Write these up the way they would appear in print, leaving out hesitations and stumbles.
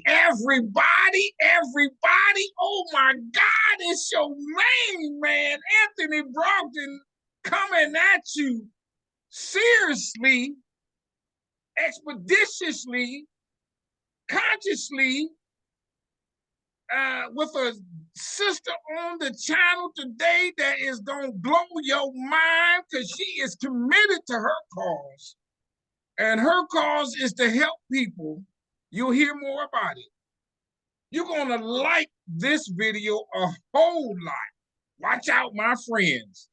Everybody, oh my God, it's your main man, Anthony Brogdon, coming at you seriously, expeditiously, consciously, with a sister on the channel today that is going to blow your mind because she is committed to her cause. And her cause is to help people. You'll hear more about it. You're going to like this video a whole lot. Watch out, my friends.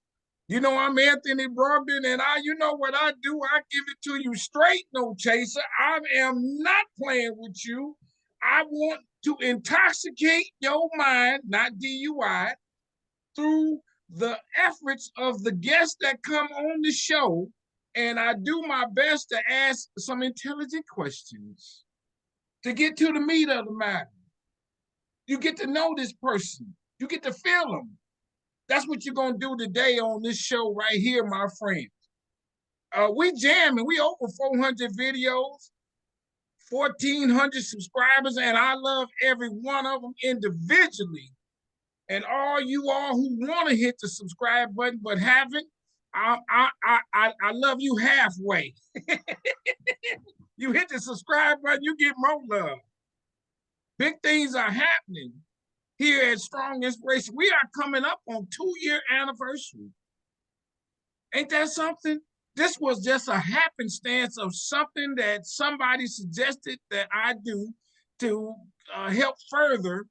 You know, I'm Anthony Brogdon, and you know what I do. I give it to you straight, no chaser. I am not playing with you. I want to intoxicate your mind, not DUI, through the efforts of the guests that come on the show. And I do my best to ask some intelligent questions to get to the meat of the matter. You get to know this person. You get to feel them. That's what you're going to do today on this show right here, my friends. We jamming. We over 400 videos, 1,400 subscribers, and I love every one of them individually. And all you all who want to hit the subscribe button but haven't, I love you halfway. You hit the subscribe button, you get more love. Big things are happening here at Strong Inspiration. We are coming up on 2-year anniversary. Ain't that something? This was just a happenstance of something that somebody suggested that I do to help further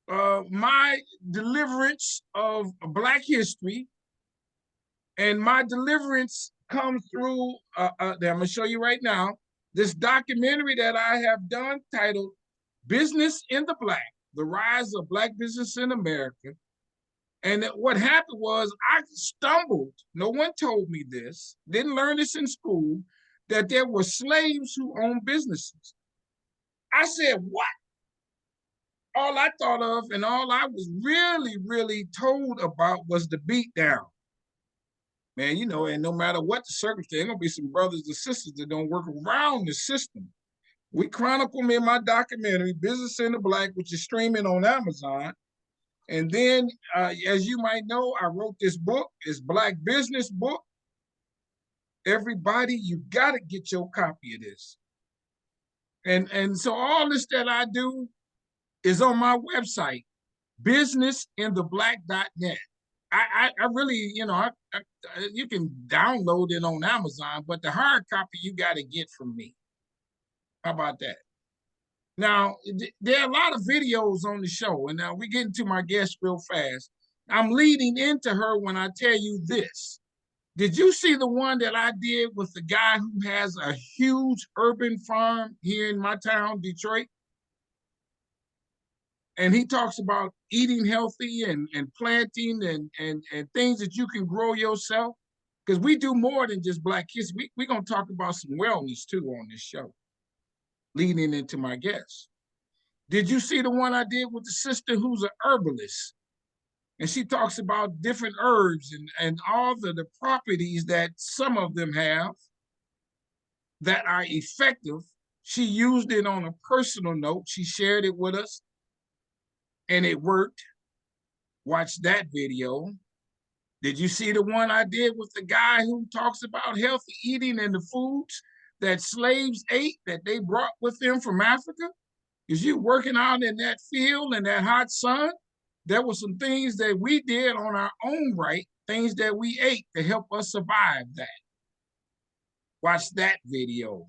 my deliverance of Black history. And my deliverance comes through, I'm going to show you right now, this documentary that I have done titled Business in the Black, The Rise of Black Business in America. And what happened was I stumbled, no one told me this, didn't learn this in school, that there were slaves who owned businesses. I said, what? All I thought of and all I was really told about was the beat down. Man, you know, and no matter what the circumstance, there gonna be some brothers and sisters that don't work around the system. We chronicle them in my documentary, Business in the Black, which is streaming on Amazon. And then, as you might know, I wrote this book. It's Black Business book. Everybody, you got to get your copy of this. And so all this that I do is on my website, businessintheblack.net. I really, you know, you can download it on Amazon, but the hard copy you got to get from me. How about that? Now, there are a lot of videos on the show, and now we get into my guest real fast. I'm leading into her when I tell you this. Did you see the one that I did with the guy who has a huge urban farm here in my town, Detroit? And he talks about eating healthy and planting and things that you can grow yourself. Because we do more than just Black history. We're going to talk about some wellness too on this show, leading into my guest. Did you see the one I did with the sister who's an herbalist? And she talks about different herbs and all the properties that some of them have that are effective. She used it on a personal note. She shared it with us, and it worked. Watch that video. Did you see the one I did with the guy who talks about healthy eating and the foods that slaves ate that they brought with them from Africa? Because you working out in that field in that hot sun, there were some things that we did on our own right, things that we ate to help us survive that. Watch that video.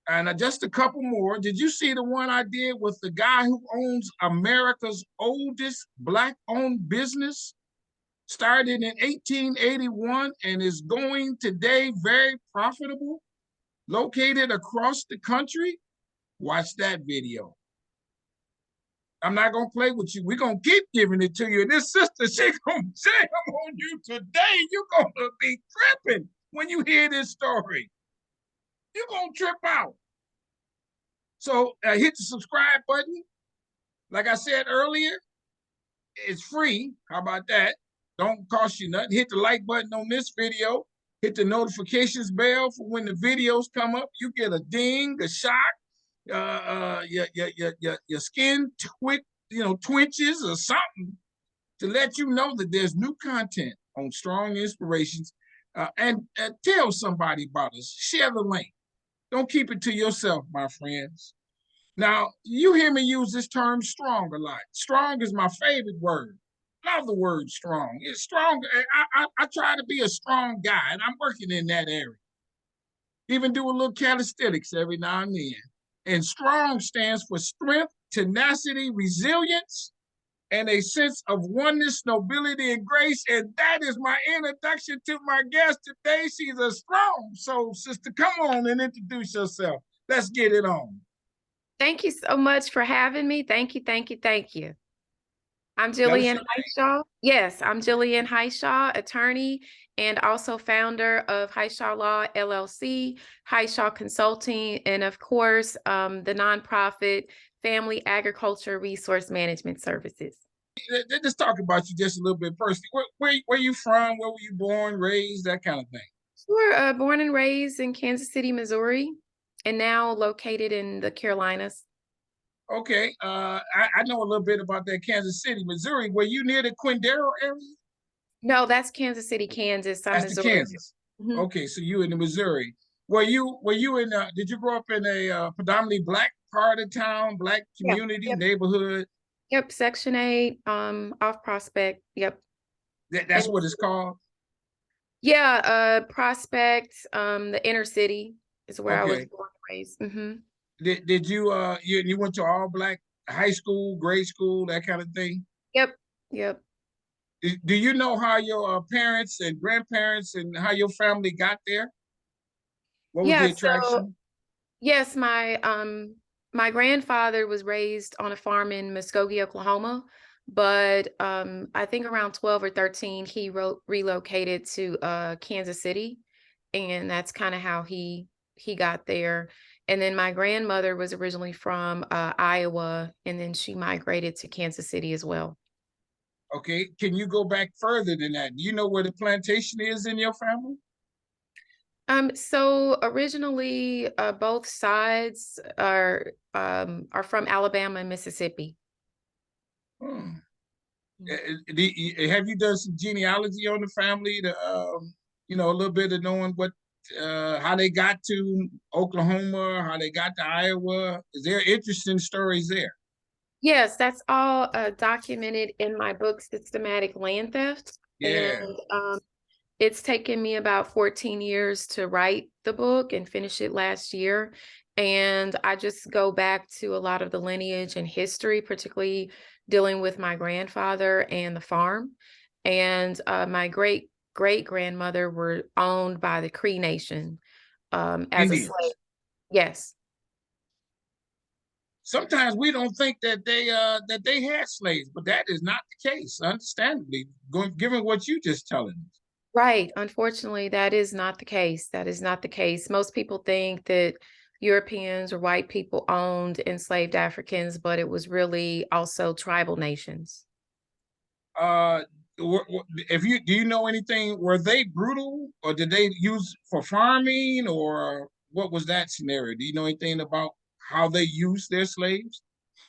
And just a couple more. Did you see the one I did with the guy who owns America's oldest Black-owned business? Started in 1881 and is going today very profitable, located across the country? Watch that video. I'm not going to play with you. We're going to keep giving it to you. And this sister, she's going to jam on you today. You're going to be tripping when you hear this story. You're going to trip out. So hit the subscribe button. Like I said earlier, it's free. How about that? Don't cost you nothing. Hit the like button on this video. Hit the notifications bell for when the videos come up. You get a ding, a shock, your skin twitches or something to let you know that there's new content on Strong Inspirations. And tell somebody about us. Share the link. Don't keep it to yourself, my friends. Now, you hear me use this term strong a lot. Strong is my favorite word. Love the word strong. It's strong. I try to be a strong guy, and I'm working in that area. Even do a little calisthenics every now and then. And strong stands for strength, tenacity, resilience, and a sense of oneness, nobility, and grace. And that is my introduction to my guest today. She's a strong soul sister. Come on and introduce yourself. Let's get it on. Thank you so much for having me. Thank you, thank you, tink you. I'm Jillian Highshaw. Yes, I'm Jillian Highshaw, attorney and also founder of Highshaw Law, LLC, Highshaw Consulting, and of course, the nonprofit Family Agriculture Resource Management Services. Let's talk about you just a little bit personally. Where you from? Where were you born, raised, that kind of thing? Sure, born and raised in Kansas City, Missouri, and now located in the Carolinas. Okay, I know a little bit about that Kansas City, Missouri. Were you near the Quindaro area? No, that's Kansas City, Kansas. I'm That's the Missouri. Kansas. Okay, so you in the Missouri. Were you in? Did you grow up in a predominantly black part of town, black community, neighborhood? Yep, Section 8, off Prospect. Yep. That's what it's called. Yeah, Prospect, the inner city is where I was Okay. born and raised. Did you went to all black high school, grade school, that kind of thing? Yep, yep. Do you know how your parents and grandparents and how your family got there? What was the Yeah, so attraction? yes, my grandfather was raised on a farm in Muskogee, Oklahoma, but I think around 12 or 13 he relocated to Kansas City, and that's kind of how he got there. And then my grandmother was originally from Iowa, and then she migrated to Kansas City as well. Okay, can you go back further than that? Do you know where the plantation is in your family? So originally, both sides are from Alabama and Mississippi. Hmm. Have you done some genealogy on the family to, a little bit of knowing how they got to Oklahoma, how they got to Iowa? Is there interesting stories there? Yes, that's all documented in my book, Systematic Land Theft. Yeah. And it's taken me about 14 years to write the book and finish it last year. And I just go back to a lot of the lineage and history, particularly dealing with my grandfather and the farm. And my great grandmother were owned by the Cree Nation as a Indians. slave. Yes. Sometimes we don't think that they had slaves, but that is not the case. Understandably, given what you just telling us. Right. Unfortunately, that is not the case. That is not the case. Most people think that Europeans or white people owned enslaved Africans, but it was really also tribal nations. Uh, if you do you know anything? Were they brutal, or did they use for farming, or what was that scenario? Do you know anything about how they used their slaves?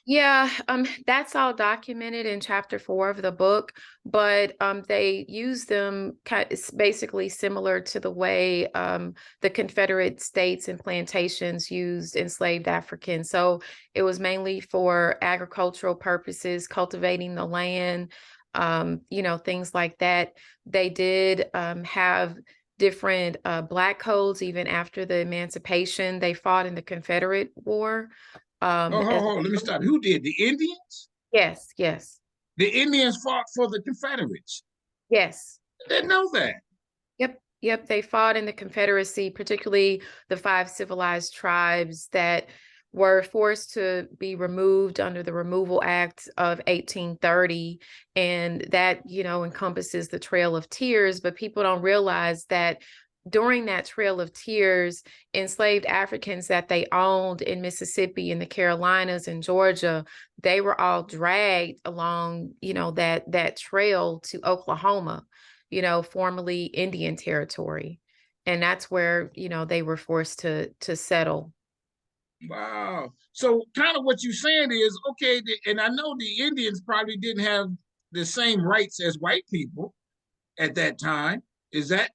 Yeah, that's all documented in chapter 4 of the book, but they use them it's basically similar to the way the Confederate States and plantations used enslaved Africans. So it was mainly for agricultural purposes, cultivating the land, things like that. They did have different black codes even after the emancipation. They fought in the Confederate War. As Let me stop. Who did? The Indians? Yes, yes, The Indians fought for the Confederates. yes. I didn't know that. Yep, yep. They fought in the Confederacy, particularly the 5 civilized tribes that were forced to be removed under the Removal Act of 1830. And that, encompasses the Trail of Tears. But people don't realize that during that Trail of Tears, enslaved Africans that they owned in Mississippi and the Carolinas and Georgia, they were all dragged along, that trail to Oklahoma, formerly Indian territory. And that's where, they were forced to settle. Wow. So kind of what you're saying is, okay, and I know the Indians probably didn't have the same rights as white people at that time. Is that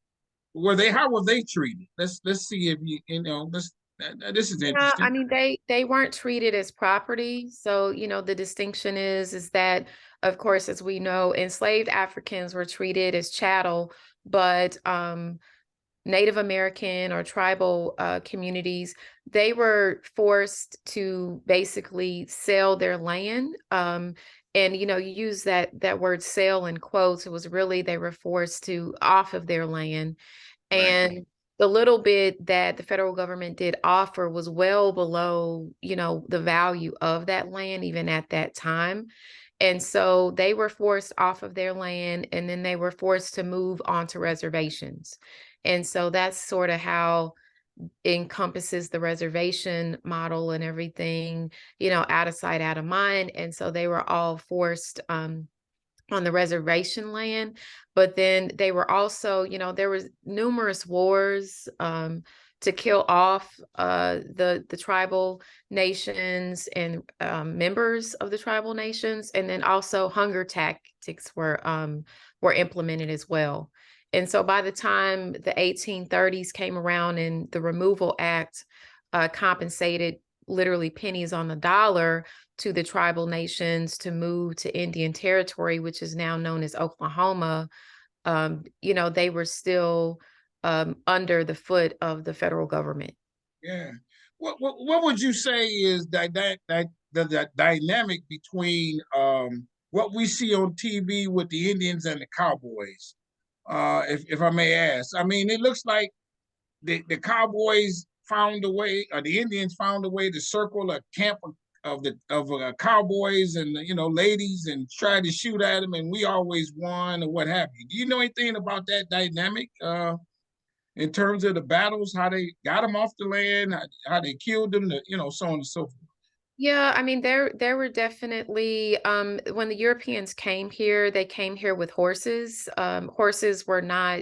how were they treated? Let's see if you know this is Yeah, I interesting. mean they weren't treated as property. So, the distinction is that of course, as we know, enslaved Africans were treated as chattel, but Native American or tribal communities, they were forced to basically sell their land. And you use that word sell in quotes. It was really they were forced to off of their land. Right. And the little bit that the federal government did offer was well below, the value of that land, even at that time. And so they were forced off of their land and then they were forced to move onto reservations. And so that's sort of how it encompasses the reservation model and everything, out of sight, out of mind. And so they were all forced on the reservation land, but then they were also, there was numerous wars to kill off the tribal nations and members of the tribal nations, and then also hunger tactics were implemented as well. And so by the time the 1830s came around and the Removal Act compensated literally pennies on the dollar to the tribal nations to move to Indian Territory, which is now known as Oklahoma, they were still under the foot of the federal government. Yeah. What would you say is the dynamic between what we see on TV with the Indians and the Cowboys? If I may ask, I mean, it looks like the Cowboys found a way, or the Indians found a way to circle a camp of cowboys and ladies and try to shoot at them, and we always won or what have you. Do you know anything about that dynamic in terms of the battles, how they got them off the land, how they killed them, so on and so forth? Yeah, I mean there were definitely when the Europeans came here, they came here with horses. Horses were not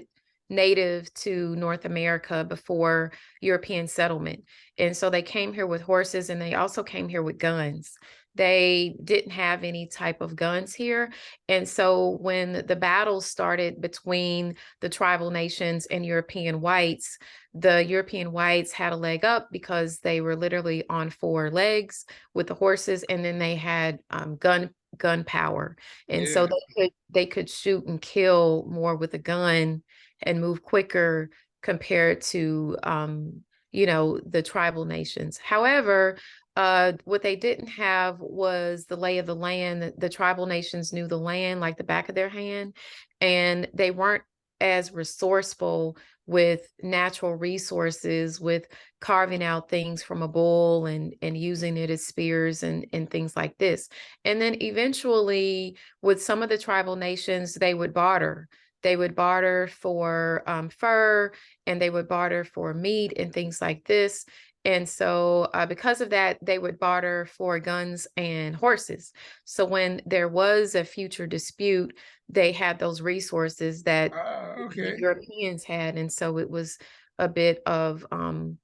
native to North America before European settlement. And so they came here with horses and they also came here with guns. They didn't have any type of guns here. And so when the battles started between the tribal nations and European whites, the European whites had a leg up because they were literally on four legs with the horses, and then they had gun power, and so Yeah. they could shoot and kill more with a gun and move quicker compared to the tribal nations. However, what they didn't have was the lay of the land. The tribal nations knew the land like the back of their hand, and they weren't as resourceful with natural resources, with carving out things from a bull and using it as spears and things like this. And then eventually, with some of the tribal nations, they would barter. They would barter for fur, and they would barter for meat and things like this. And so, because of that, they would barter for guns and horses. So, when there was a future dispute, they had those resources that the Okay. Europeans had. And so, it was a bit of, kind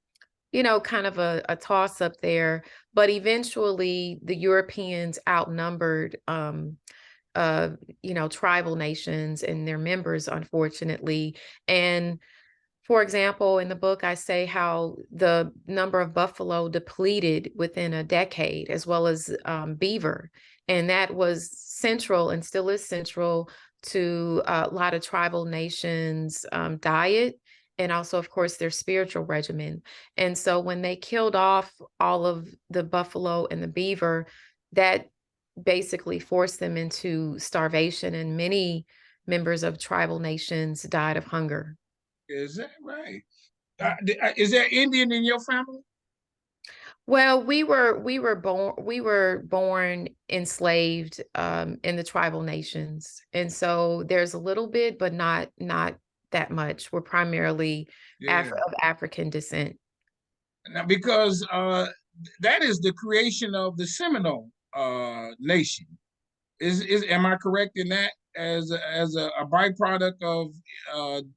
of a toss up there. But eventually, the Europeans outnumbered, tribal nations and their members, unfortunately. And for example, in the book, I say how the number of buffalo depleted within a decade, as well as beaver. And that was central and still is central to a lot of tribal nations' diet, and also, of course, their spiritual regimen. And so when they killed off all of the buffalo and the beaver, that basically forced them into starvation, and many members of tribal nations died of hunger. Is that right? Is there Indian in your family? Well, we were born enslaved in the tribal nations. And so there's a little bit, but not that much. We're primarily Yeah. Of African descent. Now, because that is the creation of the Seminole nation. Is am I correct in that? As a byproduct of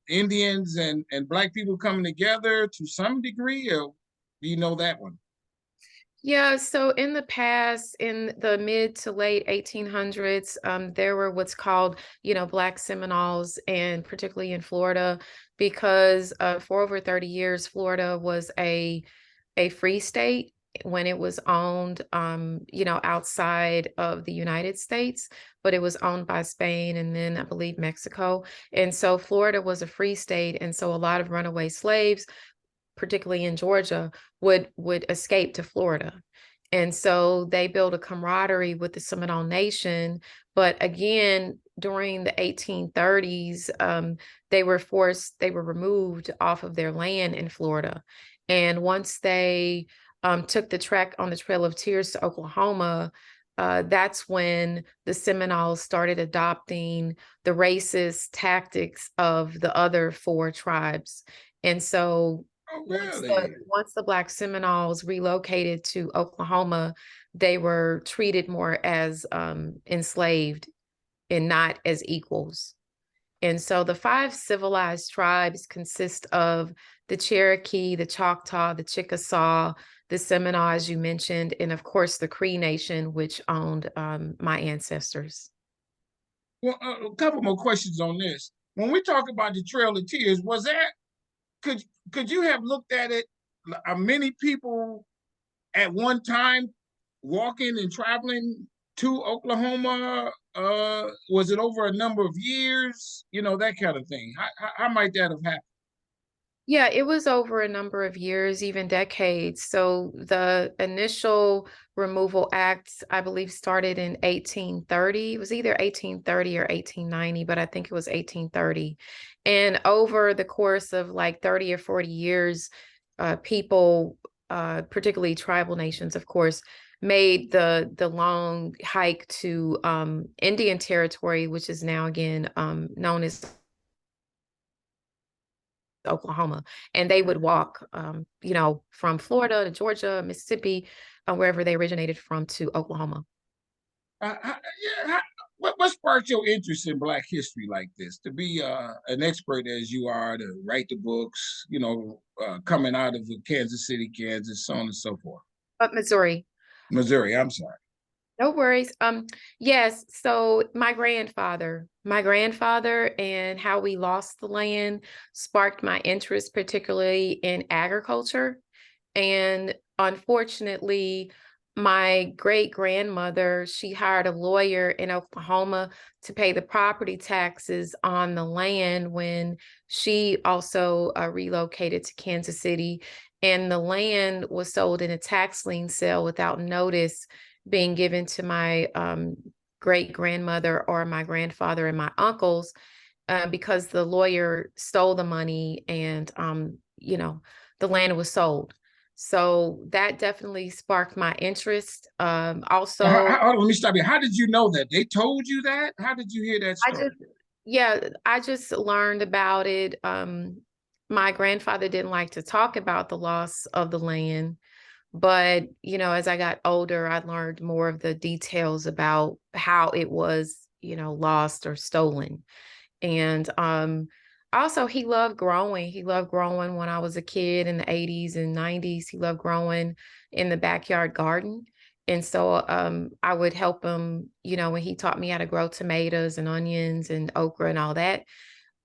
Indians and black people coming together to some degree, or do you know that one? Yeah, so in the past, in the mid to late 1800s, there were what's called, Black Seminoles, and particularly in Florida, because for over 30 years, Florida was a free state when it was owned, outside of the United States, but it was owned by Spain and then I believe Mexico. And so Florida was a free state, and so a lot of runaway slaves, particularly in Georgia, would escape to Florida. And so they built a camaraderie with the Seminole Nation. But again, during the 1830s, they were removed off of their land in Florida. And once they took the trek on the Trail of Tears to Oklahoma, that's when the Seminoles started adopting the racist tactics of the other four tribes. And so Oh, once the really? once the Black Seminoles relocated to Oklahoma, they were treated more as enslaved and not as equals. And so the five civilized tribes consist of the Cherokee, the Choctaw, the Chickasaw, the Seminole, as you mentioned, and of course the Cree Nation, which owned my ancestors. Well, a couple more questions on this. When we talk about the Trail of Tears, was that could could you have looked at it? Many people at one time walking and traveling to Oklahoma? Was it over a number of years? That kind of thing. How might that have happened? Yeah, it was over a number of years, even decades. So the initial removal acts, I believe, started in 1830. It was either 1830 or 1890, but I think it was 1830. And over the course of like 30 or 40 years, people, particularly tribal nations, of course, made the long hike to Indian Territory, which is now again known as Oklahoma, and they would walk, from Florida to Georgia, Mississippi, wherever they originated from to Oklahoma. Yeah, what sparked your interest in Black history like this? To be an expert as you are, to write the books, coming out of Kansas City, Kansas, so on and so forth. But Missouri. Missouri, I'm sorry. No worries. Yes, so my grandfather and how we lost the land sparked my interest, particularly in agriculture. And unfortunately, my great grandmother, she hired a lawyer in Oklahoma to pay the property taxes on the land when she also relocated to Kansas City. And the land was sold in a tax lien sale without notice being given to my great grandmother or my grandfather and my uncles, because the lawyer stole the money, and the land was sold. So that definitely sparked my interest. Also, Let me stop you. How did you know that? They told you that? How did you hear that I story? just, yeah, I just learned about it. My grandfather didn't like to talk about the loss of the land, but as I got older, I learned more of the details about how it was, lost or stolen. And also, he loved growing. He loved growing when I was a kid in the 80s and 90s. He loved growing in the backyard garden. And so I would help him, when he taught me how to grow tomatoes and onions and okra and all that.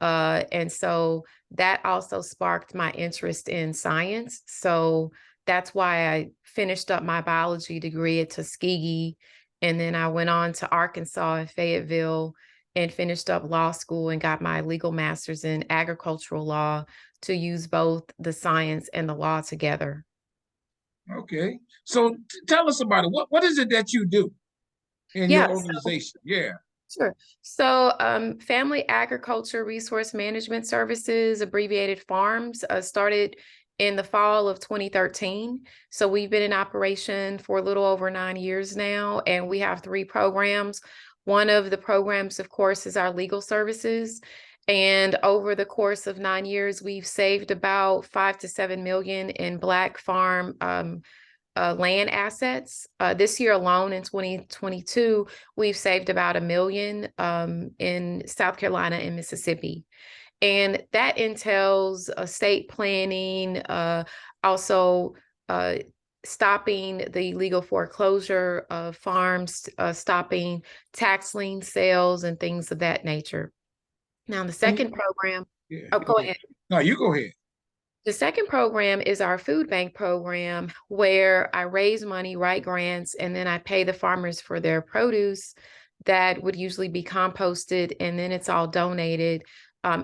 And so that also sparked my interest in science. So that's why I finished up my biology degree at Tuskegee. And then I went on to Arkansas and Fayetteville and finished up law school and got my legal master's in agricultural law to use both the science and the law together. Okay. So tell us about it. What is it that you do in your Yeah, organization? Yeah. sure. So, Family Agriculture Resource Management Services, abbreviated FARMS, started in the fall of 2013. So we've been in operation for a little over 9 years now, and we have three programs. One of the programs, of course, is our legal services. And over the course of 9 years, we've saved about 5 to 7 million in Black farm land assets. This year alone in 2022, we've saved about 1 million in South Carolina and Mississippi. And that entails estate planning, also uh, stopping the legal foreclosure of farms, stopping tax lien sales and things of that nature. Now, the second program, Yeah, oh, go ahead. No, you go ahead. The second program is our food bank program, where I raise money, write grants, and then I pay the farmers for their produce that would usually be composted, and then it's all donated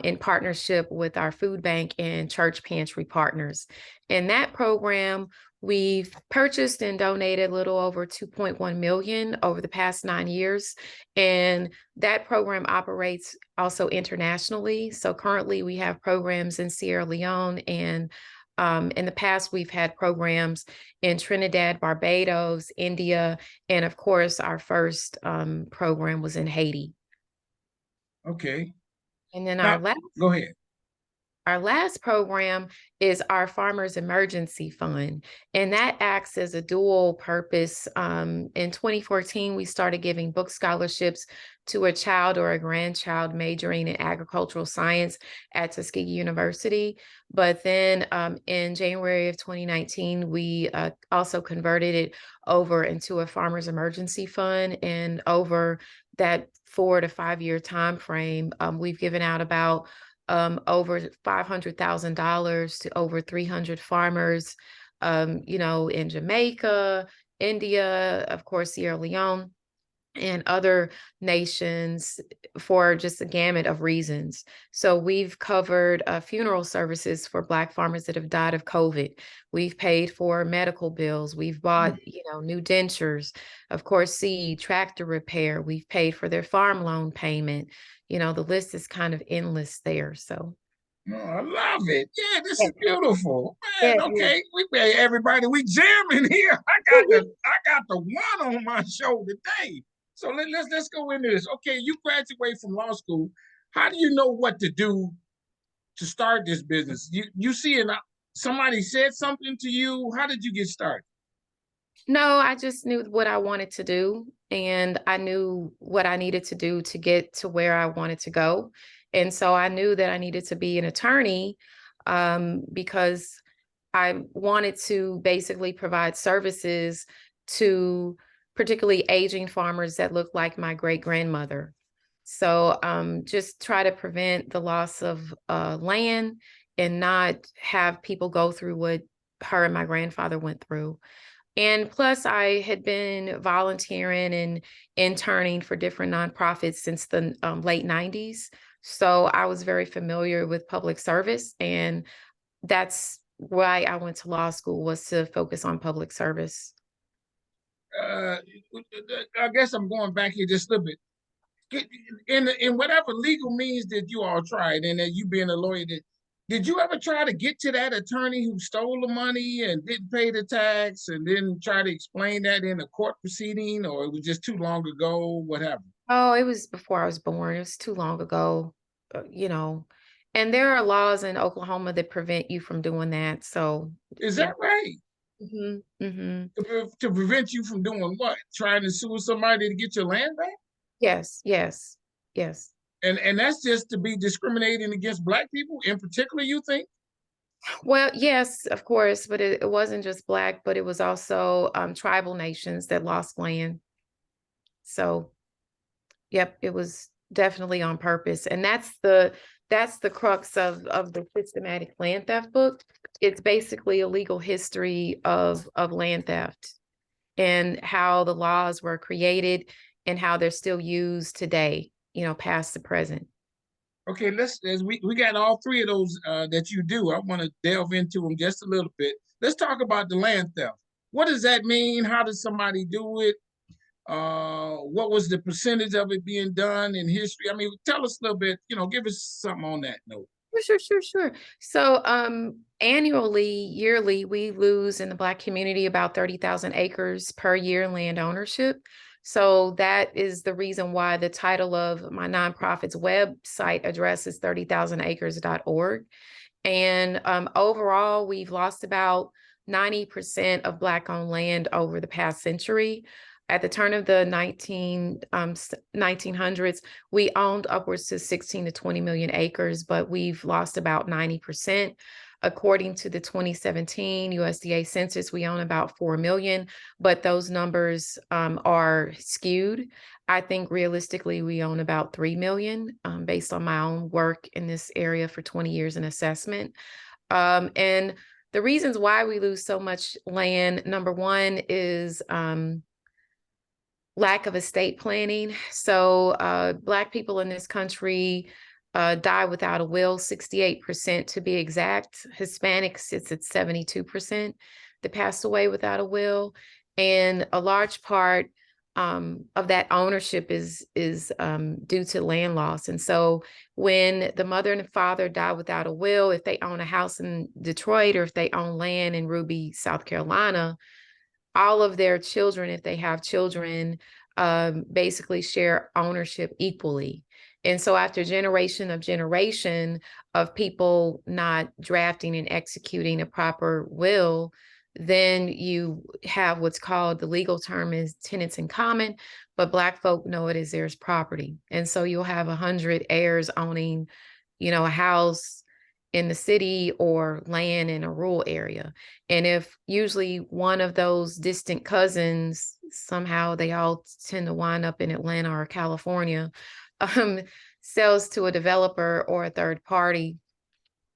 in partnership with our food bank and church pantry partners. In that program, we've purchased and donated a little over 2.1 million over the past 9 years. And that program operates also internationally. So currently we have programs in Sierra Leone, and in the past we've had programs in Trinidad, Barbados, India, and of course our first program was in Haiti. Okay. And then Now, go ahead. our last program is our Farmers Emergency Fund, and that acts as a dual purpose. In 2014, we started giving book scholarships to a child or a grandchild majoring in agricultural science at Tuskegee University. But then in January of 2019, we also converted it over into a Farmers Emergency Fund, and over that 4 to 5 year time frame, we've given out about over $500,000 to over 300 farmers, in Jamaica, India, of course, Sierra Leone, and other nations, for just a gamut of reasons. So we've covered funeral services for Black farmers that have died of COVID. We've paid for medical bills. We've bought, new dentures, of course, seed, tractor repair. We've paid for their farm loan payment. The list is kind of endless there. So. Oh, I love it. Yeah, this Yeah. is beautiful, man. Yeah, Okay, we pay everybody. We jamming here. I got the one on my show today. So let's go into this. Okay, you graduate from law school. How do you know what to do to start this business? You see, somebody said something to you. How did you get started? No, I just knew what I wanted to do, and I knew what I needed to do to get to where I wanted to go. And so I knew that I needed to be an attorney, because I wanted to basically provide services to particularly aging farmers that look like my great grandmother. So just try to prevent the loss of land and not have people go through what her and my grandfather went through. And plus, I had been volunteering and interning for different nonprofits since the late 90s. So I was very familiar with public service, and that's why I went to law school, was to focus on public service. Uh, I guess I'm going back here just a little bit. In whatever legal means that you all tried, and that you being a lawyer, did you ever try to get to that attorney who stole the money and didn't pay the tax, and then try to explain that in a court proceeding, or it was just too long ago? What happened? Oh, it was before I was born. It was too long ago, And there are laws in Oklahoma that prevent you from doing that. So, Is yeah. that right? To prevent you from doing what? Trying to sue somebody to get your land back? Yes, yes, yes. And that's just to be discriminating against Black people in particular, you think? Well, yes, of course, but it wasn't just Black, but it was also tribal nations that lost land. So, yep, it was definitely on purpose. And that's the crux of the systematic land theft book. It's basically a legal history of land theft, and how the laws were created and how they're still used today, past the present. Okay, as we got all three of those that you do. I want to delve into them just a little bit. Let's talk about the land theft. What does that mean? How does somebody do it? What was the percentage of it being done in history? I mean, tell us a little bit, give us something on that note. Sure. So yearly, we lose in the Black community about 30,000 acres per year in land ownership. So that is the reason why the title of my nonprofit's website address is 30,000acres.org. And overall, we've lost about 90% of Black-owned land over the past century. At the turn of the 1900s, we owned upwards to 16 to 20 million acres, but we've lost about 90%. According to the 2017 USDA census, we own about 4 million, but those numbers are skewed. I think realistically, we own about 3 million based on my own work in this area for 20 years in assessment. And the reasons why we lose so much land, number one is lack of estate planning. So Black people in this country die without a will, 68% to be exact. Hispanics sits at 72% that passed away without a will. And a large part of that ownership is due to land loss. And so when the mother and the father die without a will, if they own a house in Detroit or if they own land in Ruby, South Carolina, all of their children, if they have children, basically share ownership equally. And so after generation of people not drafting and executing a proper will, then you have what's called, the legal term is tenants in common, but Black folk know it as theirs property. And so you'll have 100 heirs owning, a house in the city or land in a rural area. And if usually one of those distant cousins, somehow they all tend to wind up in Atlanta or California, sells to a developer or a third party,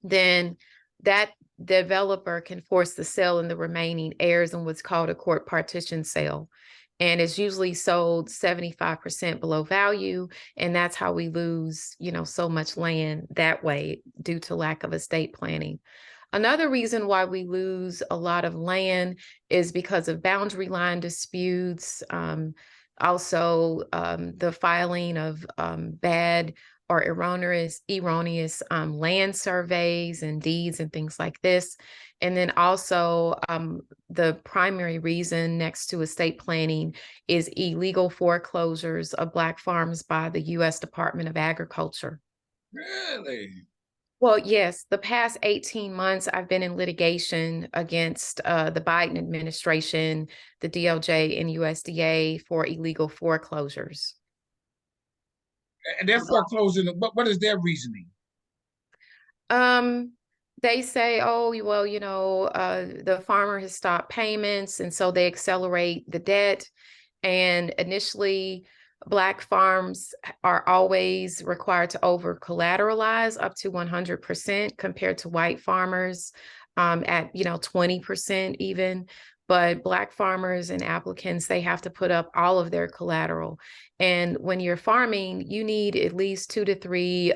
then that developer can force the sale and the remaining heirs in what's called a court partition sale. And it's usually sold 75% below value. And that's how we lose, so much land that way due to lack of estate planning. Another reason why we lose a lot of land is because of boundary line disputes. Also, the filing of bad or erroneous land surveys and deeds and things like this. And then also the primary reason next to estate planning is illegal foreclosures of Black farms by the U.S. Department of Agriculture. Really? Well, yes, the past 18 months, I've been in litigation against the Biden administration, the DOJ, and USDA for illegal foreclosures. And they're foreclosing. What is their reasoning? They say, oh, well, the farmer has stopped payments, and so they accelerate the debt. And initially, Black farms are always required to over collateralize up to 100% compared to white farmers at 20% even. But Black farmers and applicants, they have to put up all of their collateral. And when you're farming, you need at least 2 to 3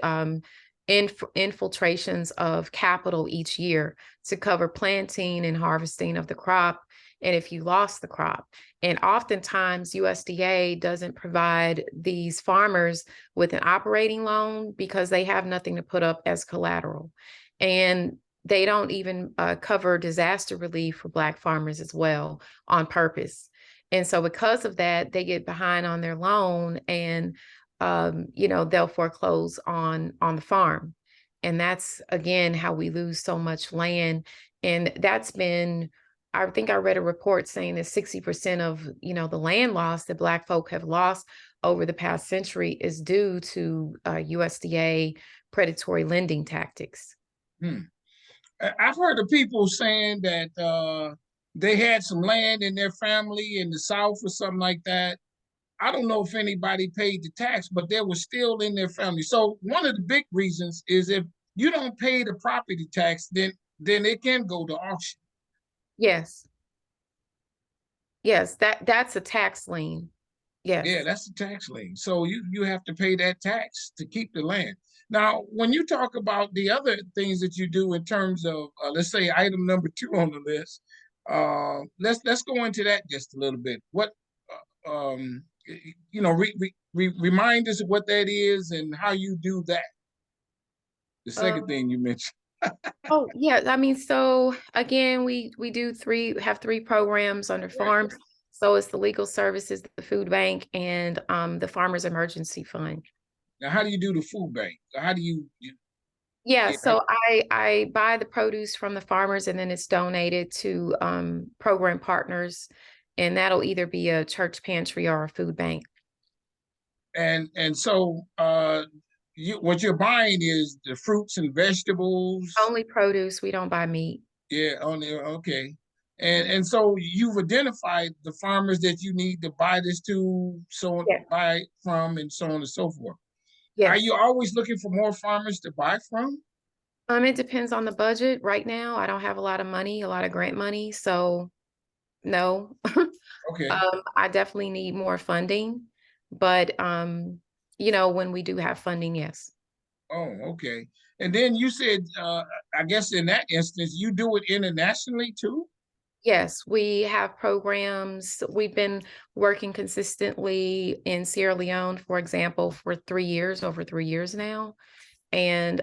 infiltrations of capital each year to cover planting and harvesting of the crop, and if you lost the crop. And oftentimes USDA doesn't provide these farmers with an operating loan because they have nothing to put up as collateral. And they don't even cover disaster relief for Black farmers as well on purpose. And so because of that, they get behind on their loan, and they'll foreclose on the farm. And that's, again, how we lose so much land. And that's been, I think I read a report saying that 60% of, the land loss that Black folk have lost over the past century is due to USDA predatory lending tactics. I've heard of people saying that they had some land in their family in the South or something like that. I don't know if anybody paid the tax, but they were still in their family. So one of the big reasons is if you don't pay the property tax, then it can go to auction. Yes. Yes, that's a tax lien. Yes. Yeah, that's a tax lien. So you have to pay that tax to keep the land. Now, when you talk about the other things that you do in terms of, let's say, item number 2 on the list, let's go into that just a little bit. What remind us of what that is and how you do that. The second thing you mentioned. Oh, yeah. I mean, so again, we have 3 programs under farms. So it's the legal services, the food bank, and the Farmers Emergency Fund. Now, how do you do the food bank? How do you Yeah, so I buy the produce from the farmers, and then it's donated to program partners, and that'll either be a church pantry or a food bank. And so what you're buying is the fruits and vegetables. Only produce. We don't buy meat. Yeah, only okay. And Mhm. and so you've identified the farmers that you need to buy this to, so Yes. buy from, and so on and so forth. Are Yes. you always looking for more farmers to buy from? It depends on the budget. Right now, I don't have a lot of money, a lot of grant money, so no. Okay. I definitely need more funding, but when we do have funding, yes. Oh, okay. And then you said, I guess in that instance, you do it internationally too? Yes, we have programs. We've been working consistently in Sierra Leone, for example, for 3 years, over 3 years now. And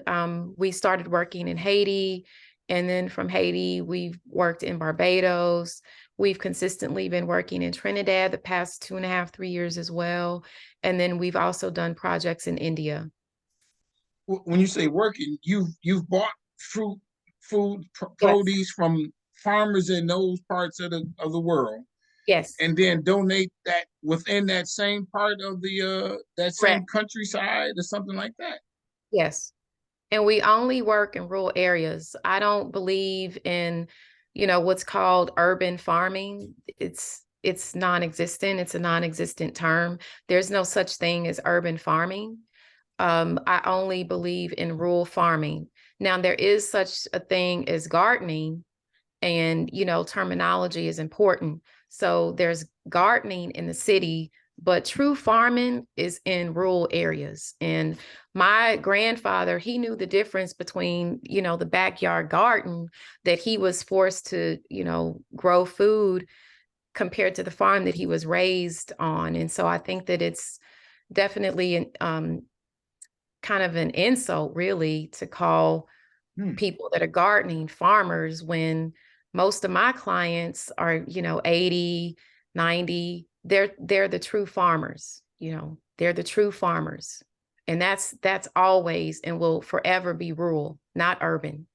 we started working in Haiti. And then from Haiti, we've worked in Barbados. We've consistently been working in Trinidad the past 2.5, 3 years as well. And then we've also done projects in India. When you say working, you've bought fruit, food, Yes, produce from farmers in those parts of the world, yes, and then donate that within that same part of the that same correct. countryside or something like that. Yes. And we only work in rural areas. I don't believe in, what's called urban farming. It's non-existent. It's a non-existent term. There's no such thing as urban farming. I only believe in rural farming. Now, there is such a thing as gardening, and terminology is important. So there's gardening in the city, but true farming is in rural areas. And my grandfather, he knew the difference between the backyard garden that he was forced to grow food compared to the farm that he was raised on. And so I think that it's definitely kind of an insult, really, to call Hmm. people that are gardening farmers when most of my clients are 80, 90. They're the true farmers. They're the true farmers. And that's always and will forever be rural, not urban.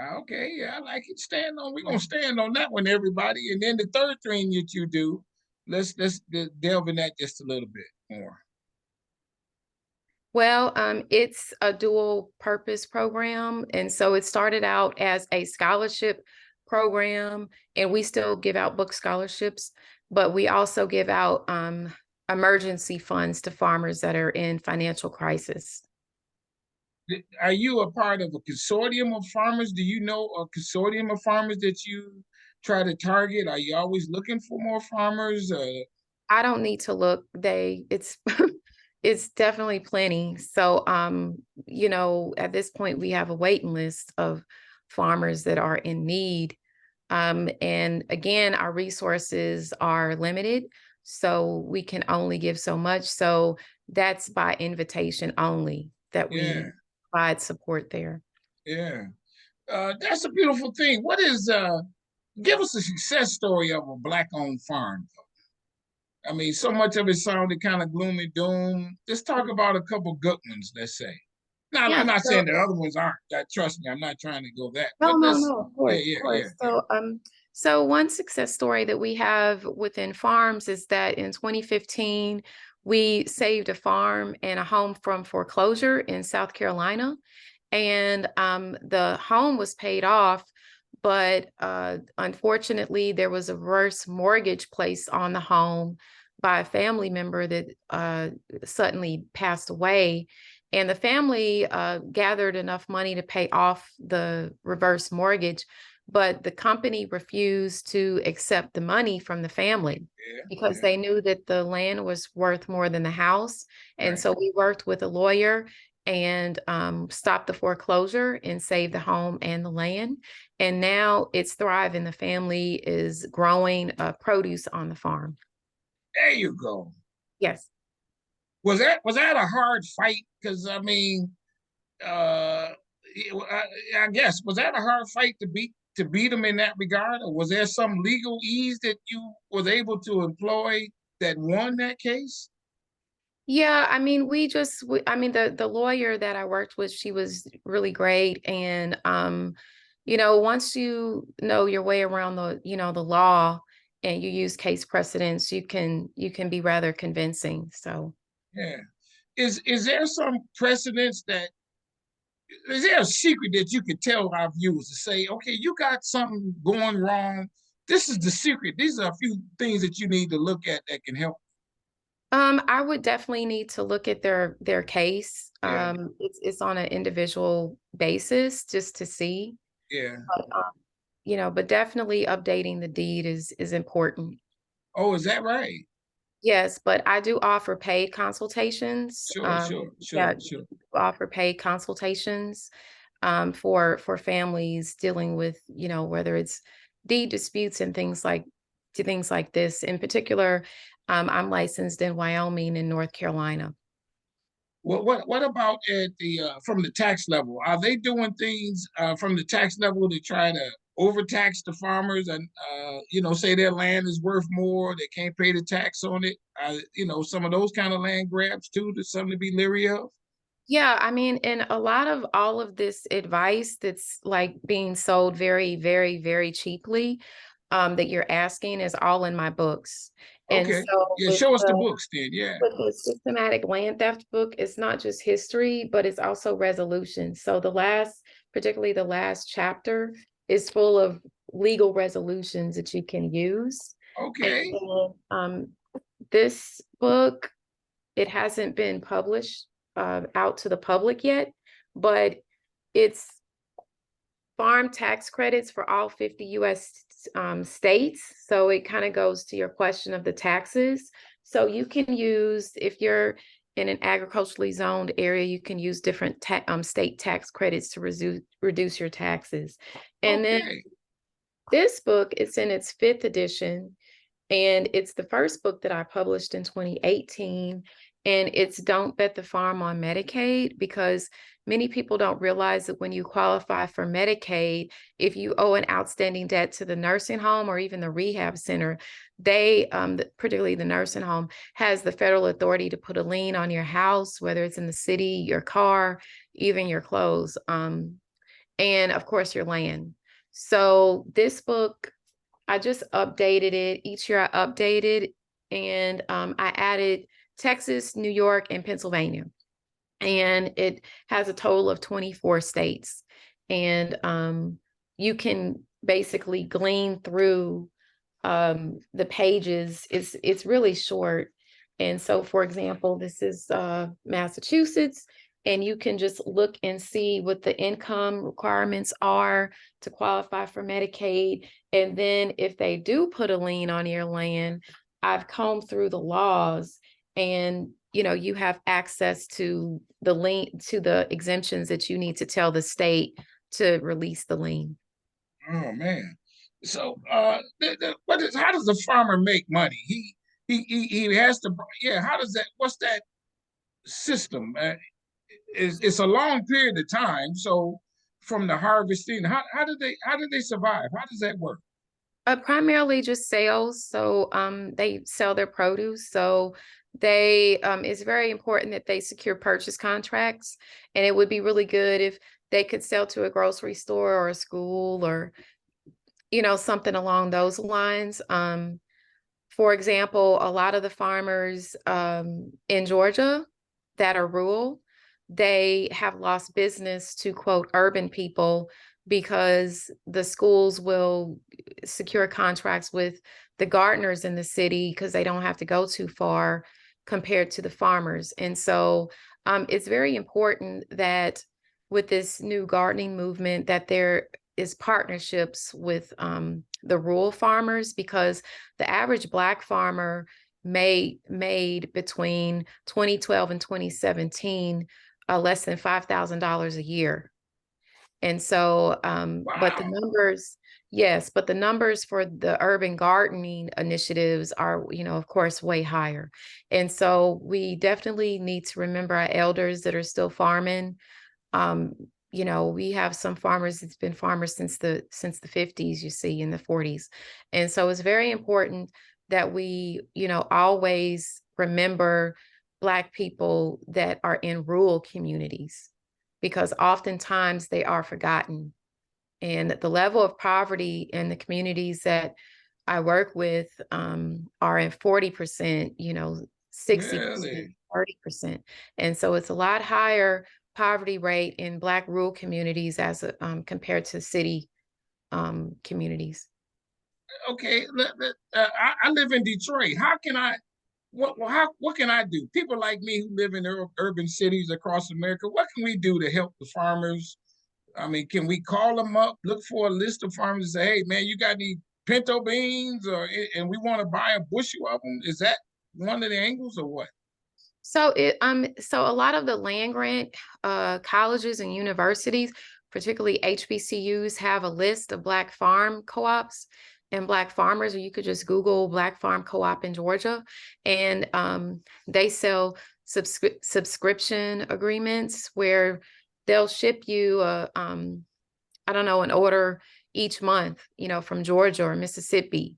Okay, yeah, I like it. Stand on. We're gonna stand on that one, everybody. And then the third thing that you do, let's delve in that just a little bit more. Well, it's a dual purpose program. And so it started out as a scholarship program, and we still give out book scholarships, but we also give out emergency funds to farmers that are in financial crisis. Are you a part of a consortium of farmers? Do you know a consortium of farmers that you try to target? Are you always looking for more farmers? I don't need to look. It's it's definitely plenty. So at this point we have a waiting list of farmers that are in need. And again, our resources are limited, so we can only give so much. So that's by invitation only that Yeah, we provide support there. yeah. That's a beautiful thing. What is give us a success story of a black-owned farm. I mean, so much of it sounded kind of gloomy doom. Just talk about a couple good ones, let's say. Now, I'm Yeah. not So saying the other ones aren't. Trust me, I'm not trying to go that. no, But no, let's, no, of yeah, course, of yeah, yeah, course. yeah. So one success story that we have within farms is that in 2015, we saved a farm and a home from foreclosure in South Carolina. And the home was paid off, but unfortunately, there was a reverse mortgage placed on the home by a family member that suddenly passed away. And the family gathered enough money to pay off the reverse mortgage, but the company refused to accept the money from the family Yeah, because yeah, they knew that the land was worth more than the house. And right. so we worked with a lawyer and stopped the foreclosure and saved the home and the land. And now it's thriving. The family is growing produce on the farm. There you go. Yes. Was that a hard fight? Because I mean, uh, I guess was that a hard fight to beat them in that regard, or was there some legal ease that you was able to employ that won that case? Yeah, I mean, I mean, the lawyer that I worked with, she was really great. And once you know your way around the law and you use case precedents, you can be rather convincing. So Yeah. is there some precedence that is there a secret that you could tell our viewers to say, okay, you got something going wrong? This is the secret. These are a few things that you need to look at that can help. I would definitely need to look at their case. Yeah, It's on an individual basis just to see. yeah. But, but definitely updating the deed is important. Oh, is that right? Yes, but I do offer paid consultations. Sure, sure, Yeah, sure, sure. offer paid consultations for families dealing with, whether it's deed disputes and things like this. In particular, I'm licensed in Wyoming and North Carolina. What about at the from the tax level? Are they doing things from the tax level to try to overtax the farmers and say their land is worth more, they can't pay the tax on it? Some of those kind of land grabs too. There's something to be leery of. Yeah, I mean, and a lot of all of this advice that's like being sold very, very, very cheaply, that you're asking is all in my books. And Okay, so yeah. Show us the books then. Yeah. with the systematic land theft book, it's not just history, but it's also resolution. So particularly the last chapter, is full of legal resolutions that you can use. And Okay. then, this book, it hasn't been published out to the public yet, but it's farm tax credits for all 50 US states. So it kind of goes to your question of the taxes. So you can use, if you're in an agriculturally zoned area, you can use different state tax credits to reduce your taxes. And then Okay. this book, it's in its 5th edition. And it's the first book that I published in 2018. And it's Don't Bet the Farm on Medicaid, because many people don't realize that when you qualify for Medicaid, if you owe an outstanding debt to the nursing home or even the rehab center, they, particularly the nursing home, has the federal authority to put a lien on your house, whether it's in the city, your car, even your clothes, and of course your land. So this book, I just updated it. Each year I updated, and I added Texas, New York, and Pennsylvania. And it has a total of 24 states. And you can basically glean through the pages. It's really short. And so, for example, this is Massachusetts, and you can just look and see what the income requirements are to qualify for Medicaid. And then if they do put a lien on your land, I've combed through the laws, and you have access to the lien, to the exemptions that you need to tell the state to release the lien. Oh man. So how does the farmer make money? He has to, yeah, how does that, what's that system? It's a long period of time. So from the harvesting, how do they survive? How does that work? Primarily just sales. So they sell their produce. So they it's very important that they secure purchase contracts. And it would be really good if they could sell to a grocery store or a school, or something along those lines. For example, a lot of the farmers in Georgia that are rural, they have lost business to, quote, urban people, because the schools will secure contracts with the gardeners in the city because they don't have to go too far compared to the farmers. And so it's very important that with this new gardening movement that there is partnerships with the rural farmers, because the average Black farmer made between 2012 and 2017 less than $5,000 a year. And so, but the Wow. numbers, yes, but the numbers for the urban gardening initiatives are, of course, way higher. And so we definitely need to remember our elders that are still farming. Um, we have some farmers that's been farmers since the 50s, you see, in the 40s. And so it's very important that we, always remember Black people that are in rural communities, because oftentimes they are forgotten. And the level of poverty in the communities that I work with are at 40%, 60%, Really? 30%. And so it's a lot higher poverty rate in Black rural communities as compared to city communities. Okay, I live in Detroit. How can I? What can I do? People like me who live in urban cities across America, what can we do to help the farmers? I mean, can we call them up, look for a list of farmers, and say, "Hey, man, you got any pinto beans, and we want to buy a bushel of them"? Is that one of the angles, or what? So a lot of the land grant colleges and universities, particularly HBCUs, have a list of Black farm co-ops and Black farmers, or you could just Google Black Farm Co-op in Georgia, and they sell subscription agreements where they'll ship you I don't know, an order each month, from Georgia or Mississippi.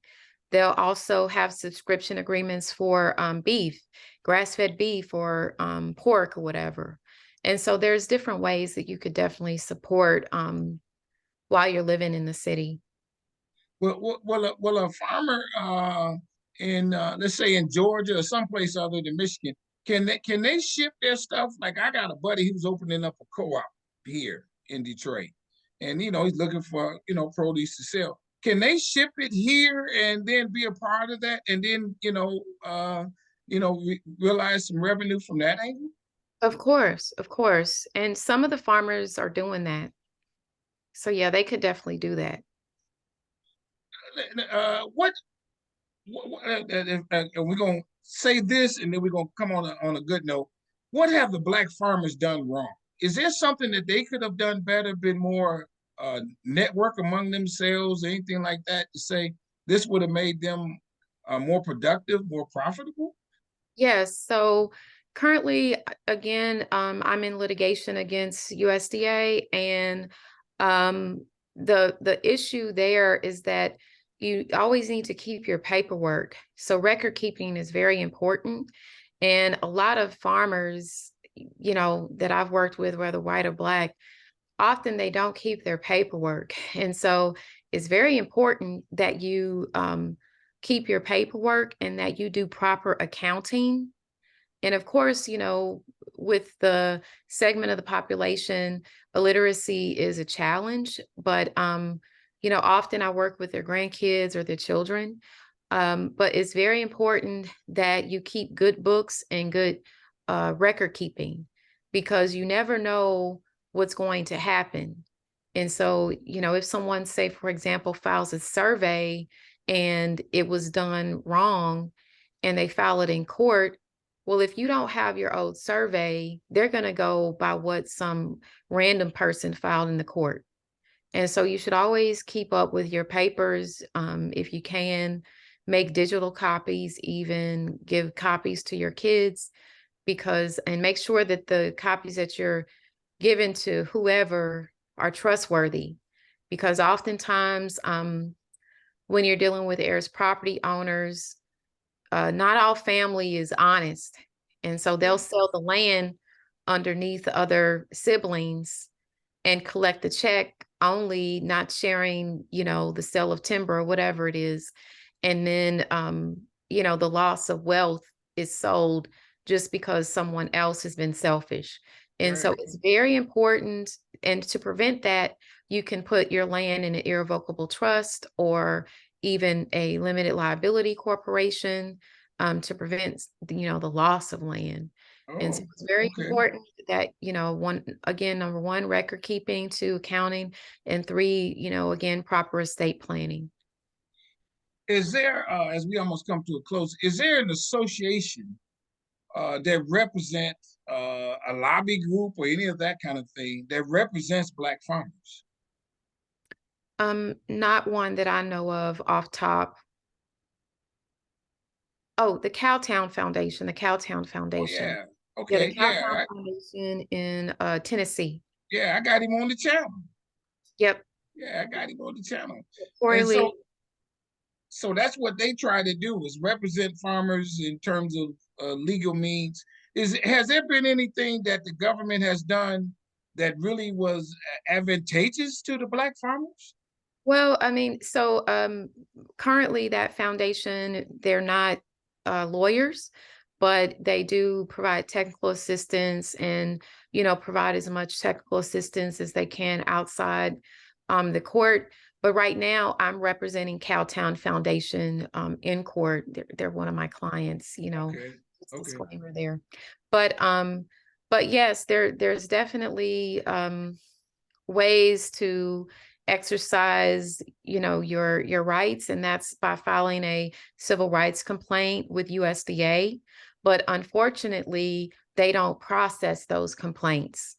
They'll also have subscription agreements for beef, grass-fed beef or pork or whatever. And so there's different ways that you could definitely support while you're living in the city. Well, a farmer in let's say in Georgia or someplace other than Michigan, can they ship their stuff? Like I got a buddy who's opening up a co-op here in Detroit, and he's looking for produce to sell. Can they ship it here and then be a part of that, and then realize some revenue from that angle? Of course, of course. And some of the farmers are doing that. So yeah, they could definitely do that. What we're gonna say this, and then we're gonna come on a good note. What have the Black farmers done wrong? Is there something that they could have done better, been more network among themselves, or anything like that, to say this would have made them more productive, more profitable? Yes. So currently, again, I'm in litigation against USDA, and the issue there is that you always need to keep your paperwork. So record keeping is very important, and a lot of farmers, that I've worked with, whether white or Black, often they don't keep their paperwork, and so it's very important that you keep your paperwork and that you do proper accounting. And of course, with the segment of the population, illiteracy is a challenge, but often I work with their grandkids or their children. But it's very important that you keep good books and good record keeping, because you never know what's going to happen. And so, if someone, say, for example, files a survey and it was done wrong and they file it in court, well, if you don't have your old survey, they're going to go by what some random person filed in the court. And so you should always keep up with your papers. If you can, make digital copies, even give copies to your kids, and make sure that the copies that you're given to whoever are trustworthy. Because oftentimes, when you're dealing with heirs property owners, not all family is honest. And so they'll sell the land underneath other siblings and collect the check only, not sharing, the sale of timber or whatever it is. And then, the loss of wealth is sold just because someone else has been selfish. And so Right. it's very important. And to prevent that, you can put your land in an irrevocable trust or even a limited liability corporation to prevent, the loss of land. And so Oh, it's very okay. important that, number one, record keeping, two, accounting, and three, again, proper estate planning. Is there, as we almost come to a close, is there an association that represents a lobby group or any of that kind of thing that represents Black farmers? Not one that I know of off top. Oh, the Cowtown Foundation, the Cowtown Oh Foundation. yeah. Yeah, the Okay. Cowtown Foundation in Tennessee. Yeah. I got him on the channel. Yep. Yeah, I got him on the channel. And Poorly. so that's what they try to do, is represent farmers in terms of legal means. Has there been anything that the government has done that really was advantageous to the Black farmers? Well, I mean, currently that foundation, they're not lawyers, but they do provide technical assistance and, provide as much technical assistance as they can outside the court. But right now I'm representing Cowtown Foundation in court. They're one of my clients, Okay. just Okay. disclaimer there. But yes, there's definitely ways to exercise, your rights, and that's by filing a civil rights complaint with USDA. But unfortunately, they don't process those complaints.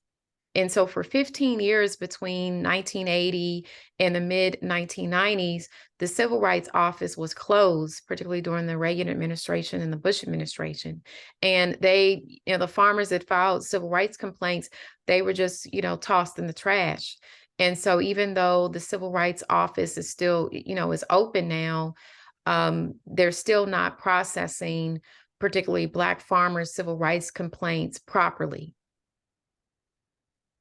And so for 15 years between 1980 and the mid 1990s, the Civil Rights Office was closed, particularly during the Reagan administration and the Bush administration. And the farmers that filed civil rights complaints, they were just, tossed in the trash. And so even though the Civil Rights Office is still, is open now, they're still not processing particularly Black farmers' civil rights complaints properly.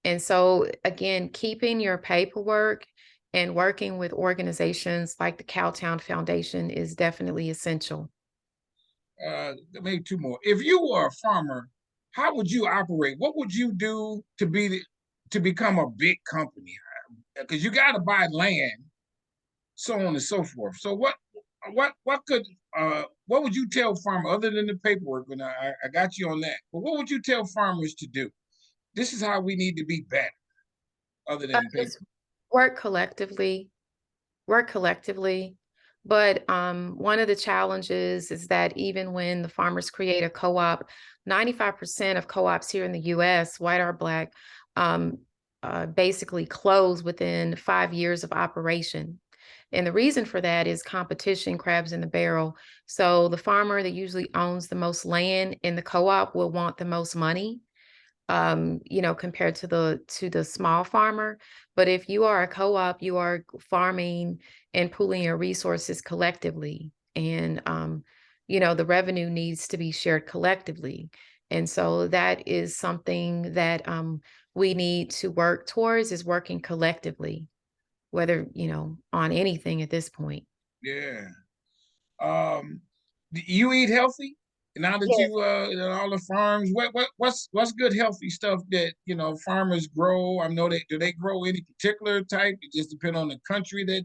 And so again, keeping your paperwork and working with organizations like the Cowtown Foundation is definitely essential. Maybe two more. If you were a farmer, how would you operate? What would you do to become a big company? Because you got to buy land, so on and so forth. So what would you tell farmers other than the paperwork? And I got you on that. But what would you tell farmers to do? This is how we need to be better, other than paper. Just work collectively, work collectively. But one of the challenges is that even when the farmers create a co-op, 95% of co-ops here in the US, white or Black, basically close within 5 years of operation. And the reason for that is competition, crabs in the barrel. So the farmer that usually owns the most land in the co-op will want the most money, compared to the small farmer. But if you are a co-op, you are farming and pooling your resources collectively. And, the revenue needs to be shared collectively. And so that is something that we need to work towards, is working collectively, whether, on anything at this point. Yeah. You eat healthy now that Yes. you all the farms. What's good healthy stuff that farmers grow? I know do they grow any particular type? It just depend on the country that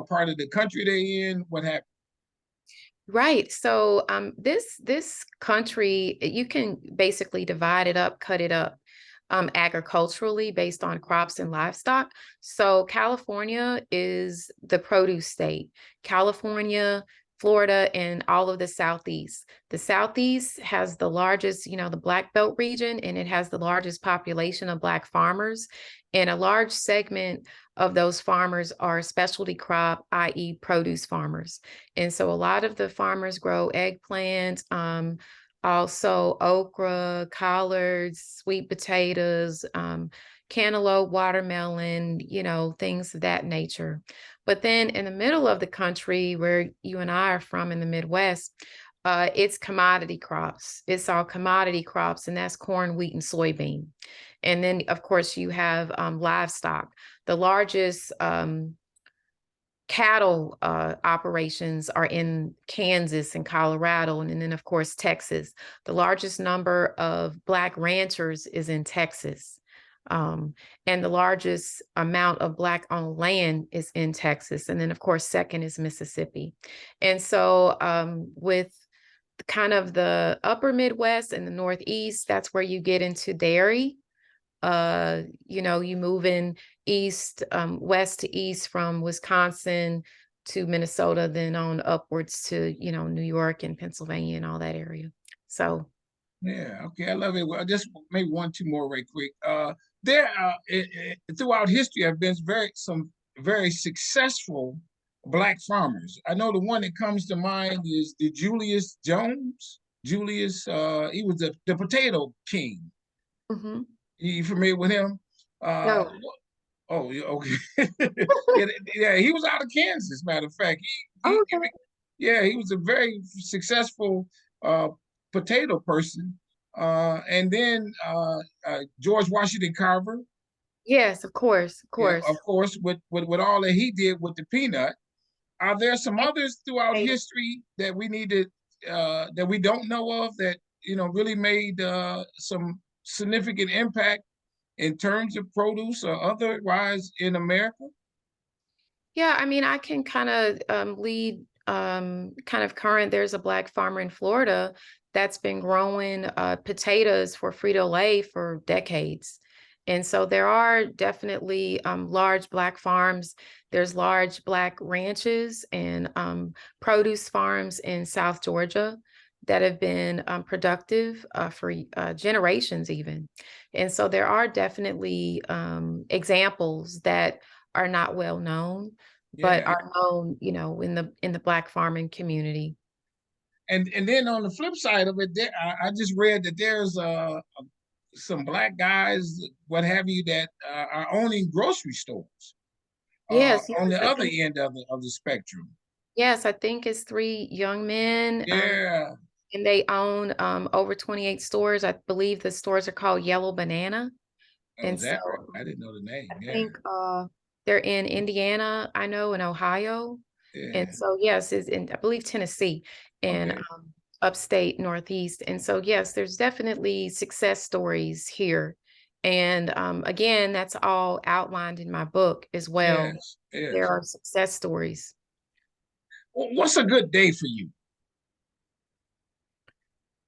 part of the country they in. What happened? Right. So this country, you can basically divide it up, cut it up agriculturally based on crops and livestock. So California is the produce state. California, Florida, and all of the Southeast. The Southeast has the largest, the Black Belt region, and it has the largest population of Black farmers. And a large segment of those farmers are specialty crop, i.e. produce farmers. And so a lot of the farmers grow eggplant, also okra, collards, sweet potatoes, cantaloupe, watermelon, things of that nature. But then in the middle of the country, where you and I are from in the Midwest, it's commodity crops. It's all commodity crops, and that's corn, wheat, and soybean. And then, of course, you have livestock. The largest cattle operations are in Kansas and Colorado, and then, of course, Texas. The largest number of Black ranchers is in Texas. And the largest amount of Black-owned land is in Texas. And then, of course, second is Mississippi. And so with kind of the upper Midwest and the Northeast, that's where you get into dairy. You move in east, west to east from Wisconsin to Minnesota, then on upwards to, New York and Pennsylvania and all that area. So. Yeah, okay, I love it. Well, just maybe one, two more right quick. Throughout history have been some very successful Black farmers. I know the one that comes to mind is the Julius Jones. Julius, he was the potato king. Mm-hmm. You familiar with him? No. Oh, yeah, okay. Yeah, he was out of Kansas, matter of fact. Okay. Yeah, he was a very successful potato person. And then George Washington Carver. Yes, of course, of Yeah, course. of course, with all that he did with the peanut. Are there some others throughout history that we need to that we don't know of that really made some significant impact in terms of produce or otherwise in America? Yeah, I mean, I can kind of lead kind of current. There's a Black farmer in Florida that's been growing potatoes for Frito-Lay for decades. And so there are definitely large Black farms. There's large Black ranches and produce farms in South Georgia that have been productive for generations even. And so there are definitely examples that are not well known, but Yeah. are known, in the Black farming community. And then on the flip side of it, I just read that there's some Black guys, what have you, that are owning grocery stores Yes, on yes, the other end of the spectrum. I think it's three young men, Yeah. and they own over 28 stores. I believe the stores are called Yellow Banana. Oh, And is so that right? I didn't know the name. I Yeah. think they're in Indiana, I know, in Ohio. Yeah. And so, yes, it's in, I believe, Tennessee and Okay. upstate Northeast. And so, yes, there's definitely success stories here. And again, that's all outlined in my book as well. Yes. There Yes. are success stories. What's a good day for you?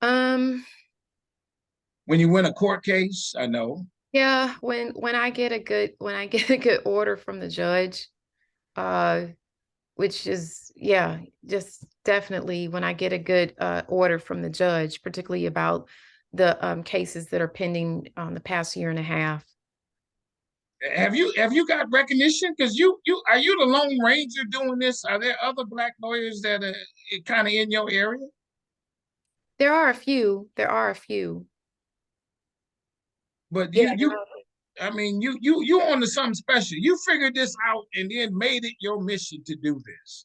Um, When you win a court case, I know. yeah, when I get a good when I get a good order from the judge, uh, which is, yeah, just definitely when I get a good order from the judge, particularly about the cases that are pending the past year and a half. Have you got recognition? Because you are you the Lone Ranger doing this? Are there other Black lawyers that are kind of in your area? There are a few. There are a few. But Yeah, you I mean you on to something special. You figured this out and then made it your mission to do this.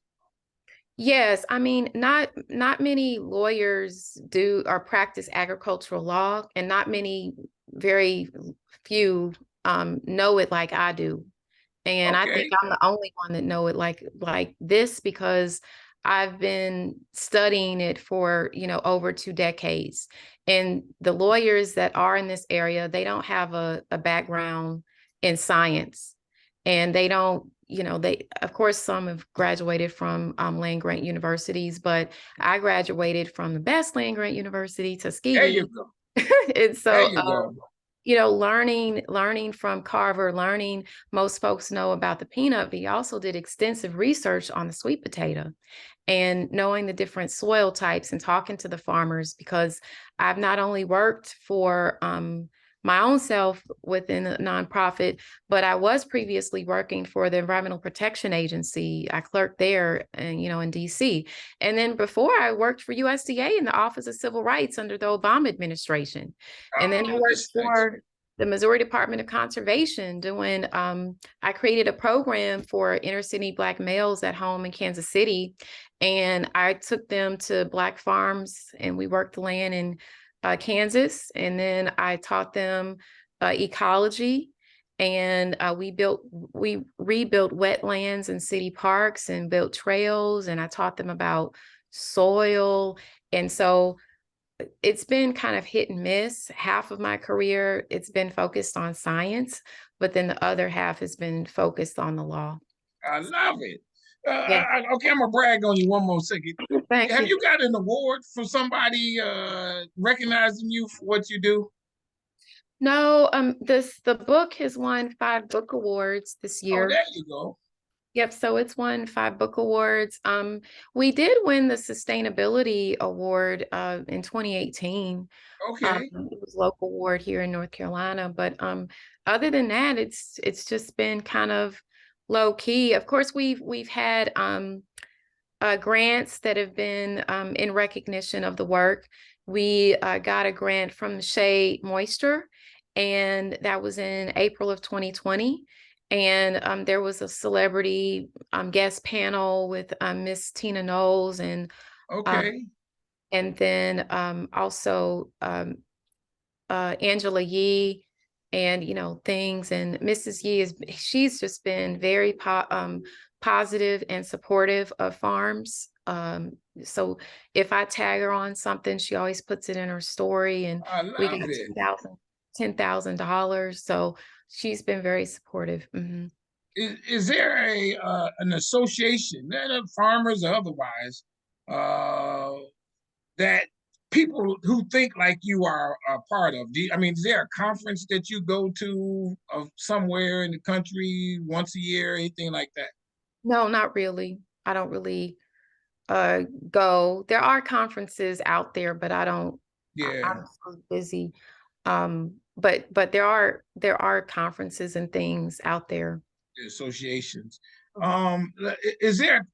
yes, I mean, not many lawyers do or practice agricultural law, and not many, very few know it like I do. And I think Okay. I'm the only one that know it like this because I've been studying it for, over 2 decades. And the lawyers that are in this area, they don't have a background in science. And they don't, they, of course, some have graduated from land grant universities, but I graduated from the best land grant university, There you Tuskegee. go. And There so, you go. learning from Carver, most folks know about the peanut, but he also did extensive research on the sweet potato and knowing the different soil types and talking to the farmers, because I've not only worked for my own self within a nonprofit, but I was previously working for the Environmental Protection Agency. I clerked there and, in DC. And then before I worked for USDA in the Office of Civil Rights under the Obama administration. And then I Oh, worked that's for the Missouri Department of Conservation doing, I created a program for inner city Black males at home in Kansas City. And I took them to Black farms and we worked the land in Kansas. And then I taught them ecology. And we rebuilt wetlands and city parks and built trails. And I taught them about soil. And so it's been kind of hit and miss. Half of my career, it's been focused on science, but then the other half has been focused on the law. I love it. Yeah, Okay, I'm gonna brag on you one more second. thank Have you. you got an award for somebody recognizing you for what you do? No, the book has won 5 book awards this Oh, year. there you go. Yep, so it's won 5 book awards. We did win the sustainability award in 2018. Okay. It was a local award here in North Carolina, but other than that, it's just been kind of low key. Of course, we've had grants that have been in recognition of the work. We got a grant from the Shade Moisture, and that was in April of 2020. And there was a celebrity guest panel with Miss Tina Knowles um, Okay. and then also Angela Yee and things. And Mrs. Yee she's just been very positive and supportive of farms So if I tag her on something, she always puts it in her story, and I we love got it. $10,000. So she's been very supportive. Is there a an association, farmers or otherwise, uh, that people who think like you are a part of? I mean, is there a conference that you go to of somewhere in the country once a year, anything like that? No, not really. I don't really uh go. There are conferences out there, but Yeah, I'm so busy. But there are conferences and things out there. the associations. Mhm. Is there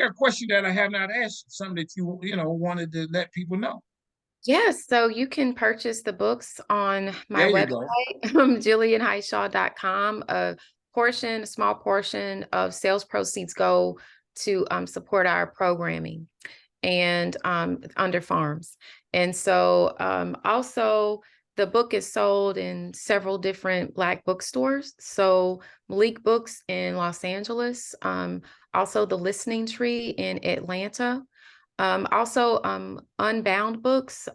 a question that I have not asked? Something that you wanted to let people know? Yes, so you can purchase the books on my There you website, go. jillianhightshaw.com. A small portion of sales proceeds go to support our programming and under farms. And so also the book is sold in several different Black bookstores. So Malik Books in Los Angeles, also the Listening Tree in Atlanta. Also, Unbound Books.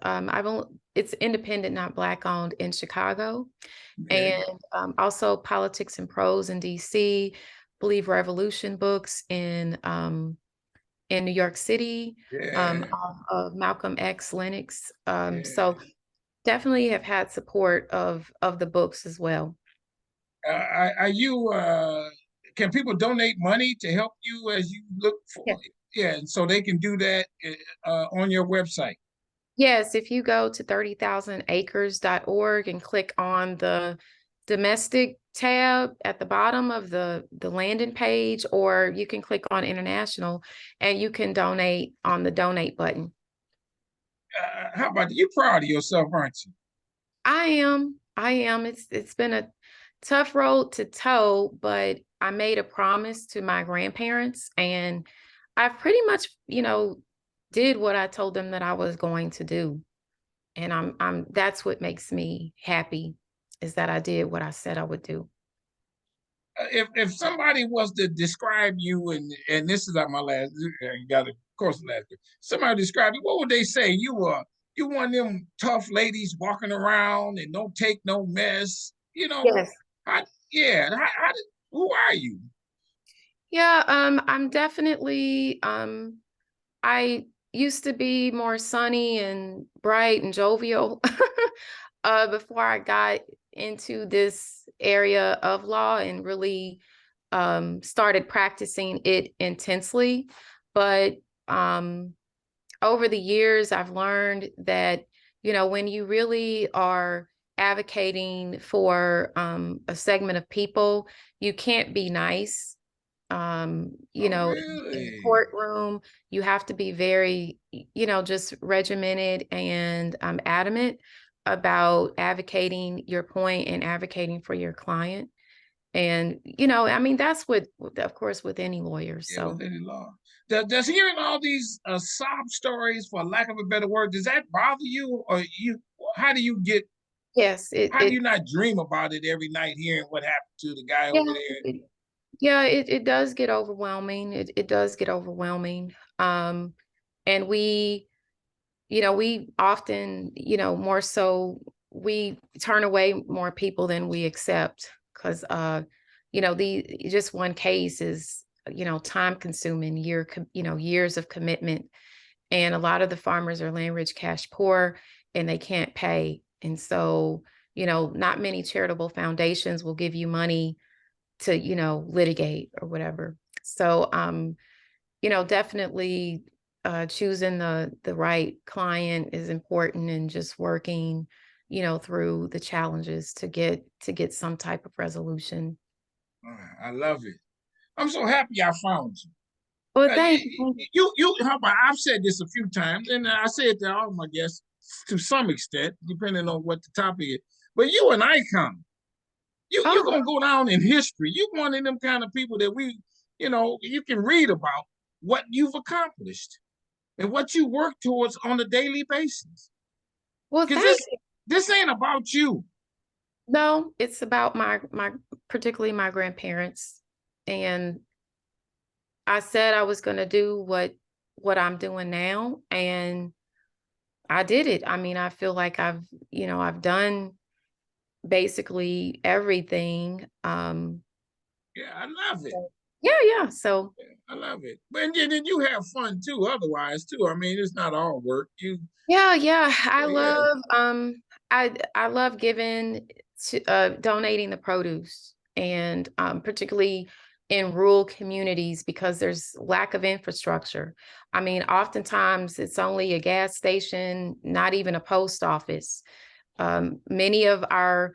It's independent, not Black owned in Chicago, Okay. and also Politics and Prose in DC. Believe Revolution Books in New York City. Yeah. Of Malcolm X Lennox. Yeah. So definitely have had support of the books as well. Are you? Can people donate money to help you as you look for? Yeah. Yeah, and so they can do that on your website. Yes, if you go to 30,000acres.org and click on the domestic tab at the bottom of the landing page, or you can click on international and you can donate on the donate button. How about you? Proud of yourself, aren't you? I am. It's been a tough road to toe, but I made a promise to my grandparents, and I've pretty much, did what I told them that I was going to do. And I'm that's what makes me happy, is that I did what I said I would do. If somebody was to describe you, and this is my last, you got to, of course, last. Somebody describe you, what would they say? You one of them tough ladies walking around and don't take no mess. Yes. How, yeah. Who are you? Yeah, I'm definitely I used to be more sunny and bright and jovial before I got into this area of law and really started practicing it intensely. But um, over the years, I've learned that, when you really are advocating for a segment of people, you can't be nice. Oh, In the really? courtroom, you have to be very, just regimented and adamant about advocating your point and advocating for your client. And, I mean, that's of course, with any lawyer. Yeah, with So, any law. Does hearing all these sob stories, for lack of a better word, does that bother you, or you? How do you get? yes, How do you not dream about it every night, hearing what happened to the guy yeah, over there? it does get overwhelming. It does get overwhelming. And we often, more so, we turn away more people than we accept because, the just one case is, time consuming, years of commitment. And a lot of the farmers are land rich, cash poor, and they can't pay. And so, not many charitable foundations will give you money to, litigate or whatever. So, definitely choosing the right client is important, and just working, through the challenges to get some type of resolution. I love it. I'm so happy I found you. Well, Uh, thank you. how about, I've said this a few times, and I say it to all my guests to some extent, depending on what the topic is. But you an icon. You're Oh, gonna go down in history. You're one of them kind of people that you can read about what you've accomplished and what you work towards on a daily basis. well, Because thank you. this ain't about you. No, it's about particularly my grandparents. And I said I was going to do what I'm doing now, and I did it. I mean, I feel like I've done basically everything. Yeah, I love it. Yeah, yeah. So I love it. But then you have fun too, otherwise too. I mean, it's not all work. yeah, yeah. Yeah. I love giving to donating the produce, and particularly in rural communities because there's lack of infrastructure. I mean, oftentimes it's only a gas station, not even a post office. Many of our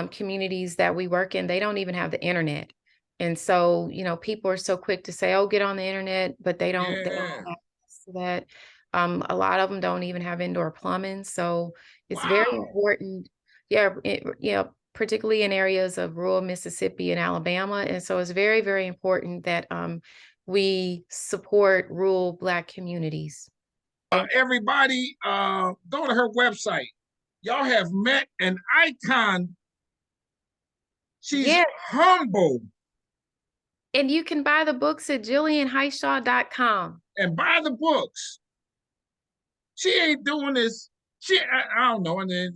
communities that we work in, they don't even have the internet. And so, people are so quick to say, oh, get on the internet, but they don't Yeah. have access to that. A lot of them don't even have indoor plumbing. So it's very Wow. important. Yeah. Yeah. Particularly in areas of rural Mississippi and Alabama. And so it's very, very important that we support rural Black communities. Everybody, go to her website. Y'all have met an icon. She's Yeah. humble. And you can buy the books at JillianHighshaw.com. And buy the books. She ain't doing this. I don't know. And then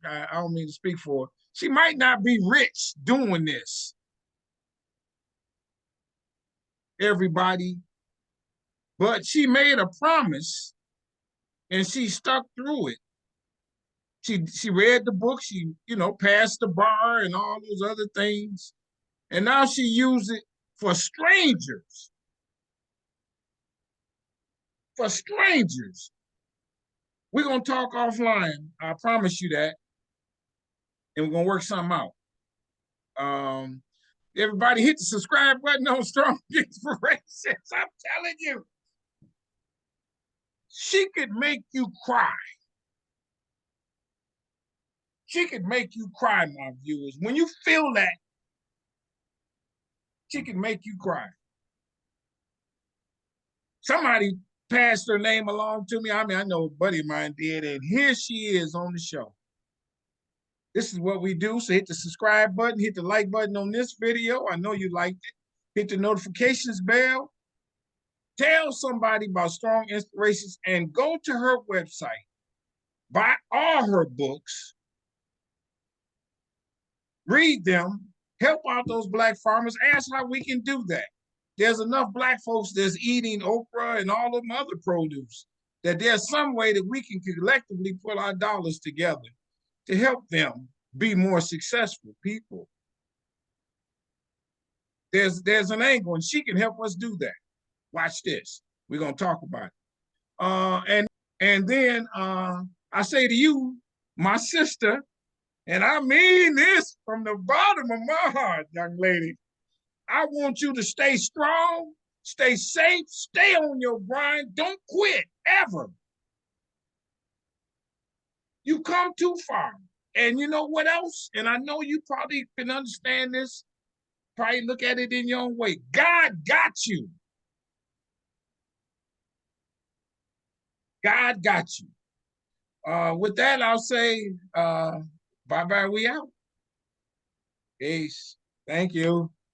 I don't mean to speak for her. She might not be rich doing this. Everybody, but she made a promise and she stuck through it. She read the book. She passed the bar and all those other things, and now she used it for strangers. For strangers. We're gonna talk offline. I promise you that, and we're gonna work something out. Everybody hit the subscribe button on Strong Inspirations. I'm telling you, she could make you cry. She could make you cry, my viewers. When you feel that, she can make you cry. Somebody passed her name along to me. I mean, I know a buddy of mine did, and here she is on the show. This is what we do. So hit the subscribe button, hit the like button on this video. I know you liked it. Hit the notifications bell. Tell somebody about Strong Inspirations and go to her website. Buy all her books. Read them. Help out those Black farmers. Ask how we can do that. There's enough Black folks that's eating okra and all of them other produce that there's some way that we can collectively put our dollars together to help them be more successful people. There's an angle, and she can help us do that. Watch this. We're gonna talk about it. And then I say to you, my sister, and I mean this from the bottom of my heart, young lady, I want you to stay strong, stay safe, stay on your grind, don't quit ever. You come too far. And you know what else? And I know you probably can understand this, probably look at it in your own way. God got you. God got you. With that, I'll say bye-bye, we out. Peace. Thank you.